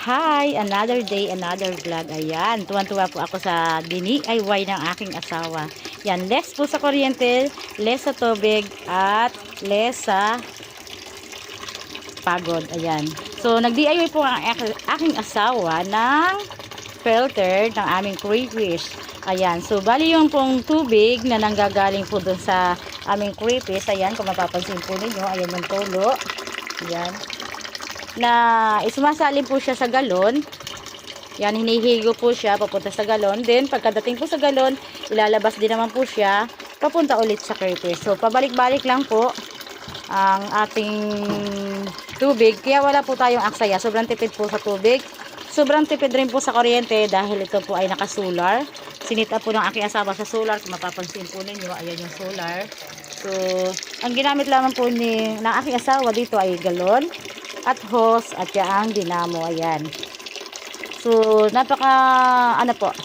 Hi! Another day, another vlog. Ayan, tuwan-tuwa po ako sa DIY ng aking asawa. Yan, less po sa kuryente, less sa tubig, at less sa pagod. Ayan. So, nag-DIY po ang aking asawa ng filter ng aming crayfish. Ayan. So, bali yung pong tubig na nanggagaling po dun sa aming crayfish. Ayan, kung mapapansin po ninyo, ayan yung tulo. Ayan. Na isumasalin po siya sa galon. Yan, hinihigo po siya papunta sa galon. Then, pagkadating po sa galon, ilalabas din naman po siya papunta ulit sa crayfish. So, pabalik-balik lang po ang ating tubig. Kaya wala po tayong aksaya. Sobrang tipid po sa tubig. Sobrang tipid rin po sa kuryente dahil ito po ay naka-solar. Sinit up po ng aking asawa sa solar. Kung mapapansin po ninyo, ayan yung solar. So, ang ginamit lamang po ng aking asawa dito ay galon at hose at yung dinamo. Ayan. So, napakadali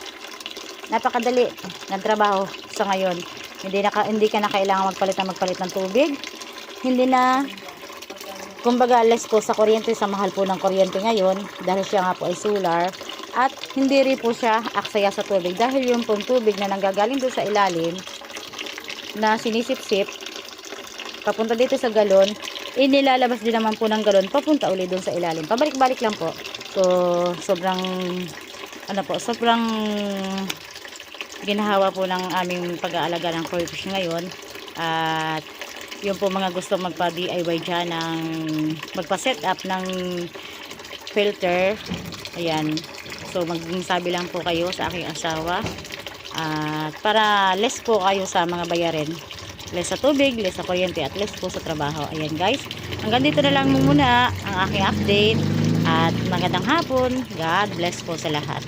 ng trabaho sa ngayon. Hindi ka na kailangan magpalit ng tubig. Hindi na, kumbaga, less po sa kuryente, sa mahal po ng kuryente ngayon dahil siya nga po ay solar. At hindi rin po siya aksaya sa tubig dahil yung pong tubig na nanggagaling doon sa ilalim na sinisip-sip papunta dito sa galon, inilalabas din naman po ng galon papunta ulit doon sa ilalim. Pabalik-balik lang po. So, sobrang ginahawa po ng aming pag-aalaga ng crayfish ngayon. At yung po mga gusto magpa-DIY dyan ng magpa-set up ng filter, ayan. So, magsabi lang po kayo sa aking asawa. At para less po kayo sa mga bayarin. Less sa tubig, less sa kuryente, at less po sa trabaho. Ayan guys, hanggang dito na lang muna ang aking update. At magandang hapon. God bless po sa lahat.